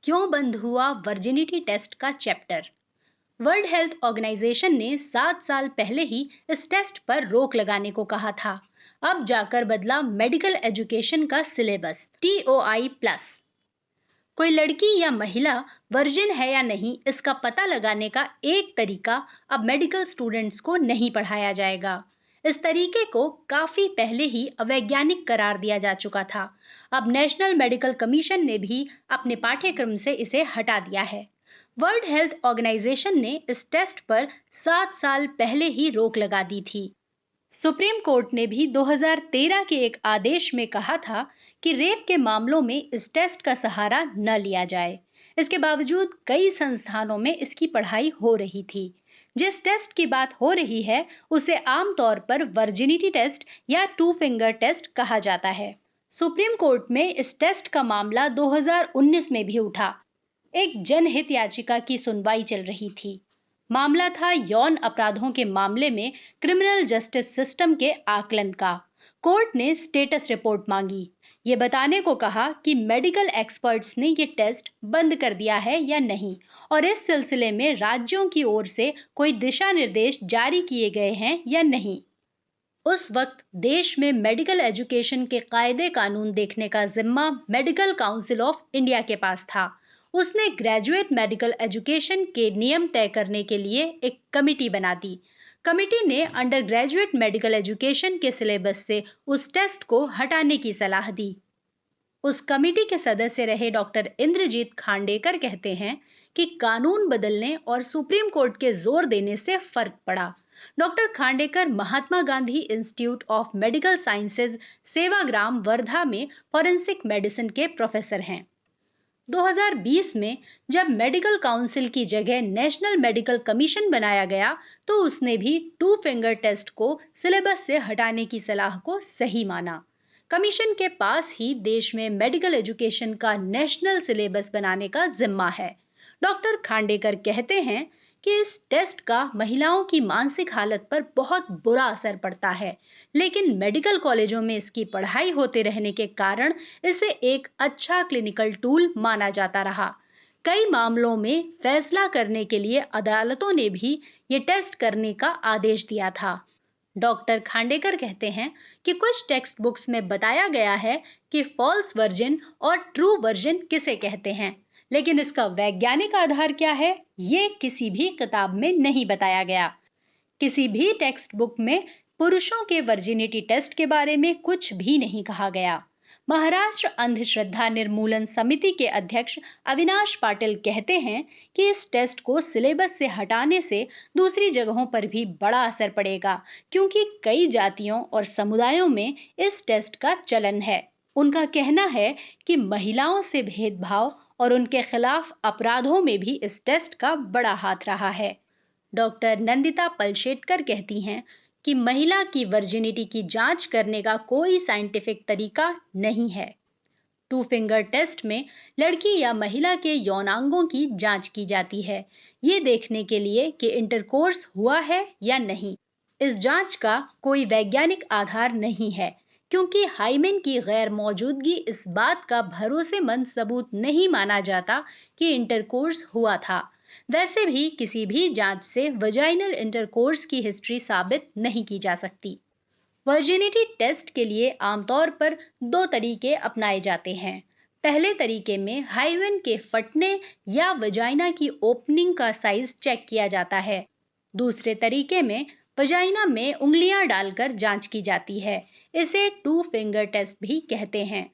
क्यों बंद हुआ वर्जिनिटी टेस्ट का चैप्टर। वर्ल्ड हेल्थ ऑर्गेनाइजेशन ने 7 साल पहले ही इस टेस्ट पर रोक लगाने को कहा था। अब जाकर बदला मेडिकल एजुकेशन का सिलेबस TOI प्लस। कोई लड़की या महिला वर्जिन है या नहीं, इसका पता लगाने का एक तरीका अब मेडिकल स्टूडेंट्स को नहीं पढ़ाया जाएगा। इस तरीके को काफी पहले ही अवैज्ञानिक करार दिया जा चुका था। अब नेशनल मेडिकल कमीशन ने भी अपने पाठ्यक्रम से इसे हटा दिया है। वर्ल्ड हेल्थ ऑर्गेनाइजेशन ने इस टेस्ट पर 7 साल पहले ही रोक लगा दी थी। सुप्रीम कोर्ट ने भी 2013 के एक आदेश में कहा था कि रेप के मामलों में इस टेस्ट का सहारा न लिया जाए। इसके बावजूद कई संस्थानों में इसकी पढ़ाई हो रही थी। जिस टेस्ट की बात हो रही है उसे आमतौर पर वर्जिनिटी टेस्ट या टू फिंगर टेस्ट कहा जाता है। सुप्रीम कोर्ट में इस टेस्ट का मामला 2019 में भी उठा। एक जनहित याचिका की सुनवाई चल रही थी। मामला था यौन अपराधों के मामले में क्रिमिनल जस्टिस सिस्टम के आकलन का। कोर्ट ने स्टेटस रिपोर्ट मांगी। ये बताने को कहा कि मेडिकल एक्सपर्ट्स ने ये टेस्ट बंद कर दिया है या नहीं, और इस सिलसिले में राज्यों की ओर से कोई दिशा निर्देश जारी किए गए हैं या नहीं। उस वक्त देश में मेडिकल एजुकेशन के कायदे कानून देखने का जिम्मा मेडिकल काउंसिल ऑफ इंडिया के पास था। उसने ग्रेजुएट मेडिकल एजुकेशन के नियम तय करने के लिए एक कमिटी बना दी। कमिटी ने अंडर ग्रेजुएट मेडिकल एजुकेशन के सिलेबस से उस टेस्ट को हटाने की सलाह दी। उस कमेटी के सदस्य रहे डॉक्टर इंद्रजीत खांडेकर कहते हैं कि कानून बदलने और सुप्रीम कोर्ट के जोर देने से फर्क पड़ा। Doctor Khandekar Mahatma Gandhi institute of medical sciences, Sevagram, Wardha में फॉरेंसिक मेडिसिन के प्रोफेसर हैं। 2020 में जब मेडिकल काउंसिल की जगह नेशनल मेडिकल कमीशन बनाया गया तो उसने भी टू फिंगर टेस्ट को सिलेबस से हटाने की सलाह को सही माना। कमीशन के पास ही देश में मेडिकल एजुकेशन का नेशनल सिलेबस बनाने का जिम्मा है। डॉक्टर खांडेकर कहते हैं कि इस टेस्ट का महिलाओं की मानसिक हालत पर बहुत बुरा असर पड़ता है, लेकिन मेडिकल कॉलेजों में इसकी पढ़ाई होते रहने के कारण इसे एक अच्छा क्लिनिकल टूल माना जाता रहा। कई मामलों में फैसला करने के लिए अदालतों ने भी ये टेस्ट करने का आदेश दिया था। डॉक्टर खांडेकर कहते हैं कि कुछ टेक्स्ट बुक्स में बताया गया है कि फॉल्स वर्जिन और ट्रू वर्जिन किसे कहते हैं, लेकिन इसका वैज्ञानिक आधार क्या है ये किसी भी किताब में नहीं बताया गया। किसी भी टेक्स्ट बुक में पुरुषों के वर्जिनिटी टेस्ट के बारे में कुछ भी नहीं कहा गया। महाराष्ट्र अंधश्रद्धा निर्मूलन समिति के अध्यक्ष अविनाश पाटिल कहते हैं कि इस टेस्ट को सिलेबस से हटाने से दूसरी जगहों पर भी बड़ा असर पड़ेगा, क्योंकि कई जातियों और समुदायों में इस टेस्ट का चलन है। उनका कहना है कि महिलाओं से भेदभाव और उनके खिलाफ अपराधों में भी इस टेस्ट का बड़ा हाथ रहा है। डॉक्टर नंदिता पलशेटकर कहती हैं कि महिला की वर्जिनिटी की जांच करने का कोई साइंटिफिक तरीका नहीं है। टू फिंगर टेस्ट में लड़की या महिला के यौनांगों की जांच की जाती है, ये देखने के लिए कि इंटरकोर्स हुआ है या नहीं। इस जांच का कोई वैज्ञानिक आधार नहीं है, क्योंकि हाइमेन की गैर मौजूदगी इस बात का भरोसेमंद सबूत नहीं माना जाता कि इंटरकोर्स हुआ था। वैसे भी किसी भी जांच से वजाइनल इंटरकोर्स की हिस्ट्री साबित नहीं की जा सकती। वर्जिनिटी टेस्ट के लिए आमतौर पर 2 तरीके अपनाए जाते हैं। पहले तरीके में हाइमेन के फटने या वजाइना की ओपनिंग का साइज चेक किया जाता है। दूसरे तरीके में वजाइना में उंगलियां डालकर जांच की जाती है। इसे टू फिंगर टेस्ट भी कहते हैं।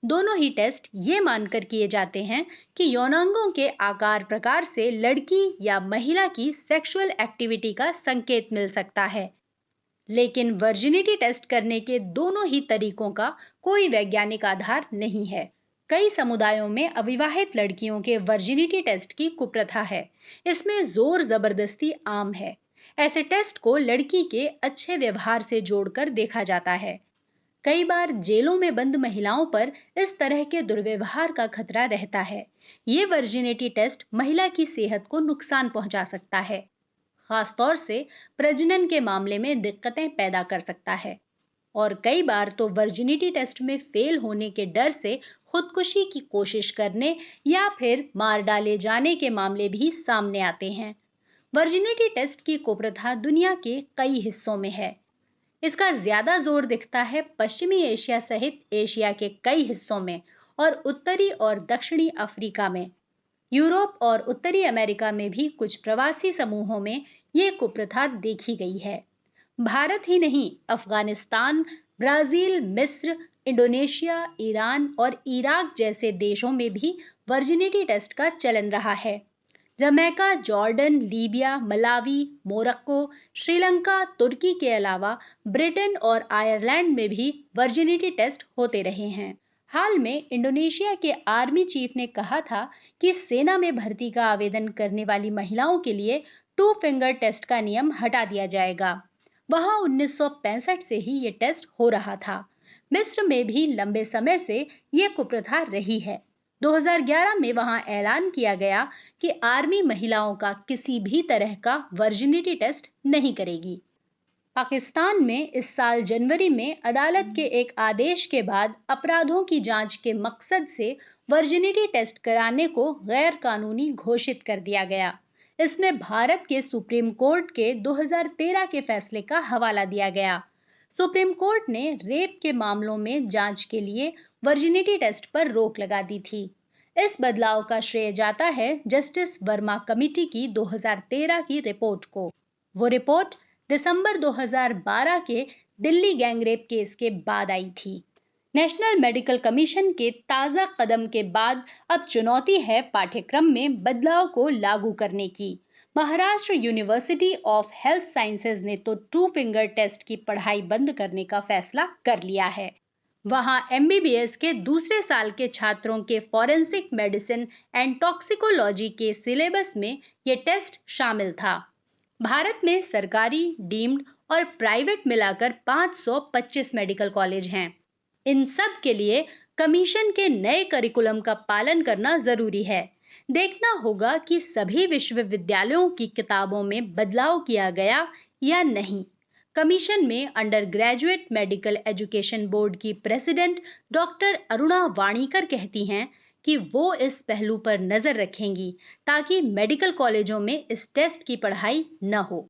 दोनों ही टेस्ट ये मानकर किए जाते हैं कि यौनांगों के आकार प्रकार से लड़की या महिला की सेक्सुअल एक्टिविटी का संकेत मिल सकता है। लेकिन वर्जिनिटी टेस्ट करने के दोनों ही तरीकों का कोई वैज्ञानिक आधार नहीं है। कई समुदायों में अविवाहित लड़कियों के वर्जिनिटी टेस्ट की कुप्रथा है। इसमें जोर जबरदस्ती आम है। ऐसे टेस्ट को लड़की के अच्छे व्यवहार से जोड़कर देखा जाता है। कई बार जेलों में बंद महिलाओं पर इस तरह के दुर्व्यवहार का खतरा रहता है। ये वर्जिनिटी टेस्ट महिला की सेहत को नुकसान पहुंचा सकता है, खासतौर से प्रजनन के मामले में दिक्कतें पैदा कर सकता है। और कई बार तो वर्जिनिटी टेस्ट में फेल होने के डर से खुदकुशी की कोशिश करने या फिर मार डाले जाने के मामले भी सामने आते हैं। वर्जिनिटी टेस्ट की कुप्रथा दुनिया के कई हिस्सों में है। इसका ज्यादा जोर दिखता है पश्चिमी एशिया सहित एशिया के कई हिस्सों में और उत्तरी और दक्षिणी अफ्रीका में। यूरोप और उत्तरी अमेरिका में भी कुछ प्रवासी समूहों में ये कुप्रथा देखी गई है। भारत ही नहीं, अफगानिस्तान, ब्राजील, मिस्र, इंडोनेशिया, ईरान और इराक जैसे देशों में भी वर्जिनिटी टेस्ट का चलन रहा है। Jamaica, Jordan, Libya, Malawi, Morocco, Sri Lanka, तुर्की के अलावा ब्रिटेन और आयरलैंड में भी वर्जिनिटी टेस्ट होते रहे हैं। हाल में इंडोनेशिया के आर्मी चीफ ने कहा था कि सेना में भर्ती का आवेदन करने वाली महिलाओं के लिए 2 फिंगर टेस्ट का नियम हटा दिया जाएगा। वहां 1965 से ही ये टेस्ट हो रहा था। मिस्र में भी लंबे समय से ये कुप्रथा रही है। 2011 में वहां ऐलान किया गया कि आर्मी महिलाओं का किसी भी तरह का वर्जिनिटी टेस्ट नहीं करेगी। पाकिस्तान में इस साल जनवरी में अदालत के एक आदेश के बाद अपराधों की जांच के मकसद से वर्जिनिटी टेस्ट कराने को गैर कानूनी घोषित कर दिया गया। इसमें भारत के सुप्रीम कोर्ट के 2013 के फैसले का हवाला दिया गया। सुप्रीम कोर्ट ने रेप के मामलों में जांच के लिए वर्जिनिटी टेस्ट पर रोक लगा दी थी। इस बदलाव का श्रेय जाता है जस्टिस वर्मा कमेटी की 2013 की रिपोर्ट को। वो रिपोर्ट दिसंबर 2012 के दिल्ली गैंगरेप केस के बाद आई थी। नेशनल मेडिकल कमीशन के ताजा कदम के बाद अब चुनौती है पाठ्यक्रम में बदलाव को लागू करने की। Maharashtra university of health sciences ने तो 2 फिंगर टेस्ट की पढ़ाई बंद करने का फैसला कर लिया है। वहां एमबीबीएस के दूसरे साल के छात्रों के फॉरेंसिक मेडिसिन एंड टॉक्सिकोलॉजी के सिलेबस में ये टेस्ट शामिल था। भारत में सरकारी, डीम्ड और प्राइवेट मिलाकर 525 मेडिकल कॉलेज हैं। इन सब के लिए कमीशन के नए करिकुलम का पालन करना जरूरी है। देखना होगा कि सभी विश्वविद्यालयों की किताबों में बदलाव किया गया या नहीं। कमीशन में under graduate medical education board की प्रेसिडेंट डॉक्टर अरुणा वाणीकर कहती हैं कि वो इस पहलू पर नजर रखेंगी ताकि मेडिकल कॉलेजों में इस टेस्ट की पढ़ाई न हो।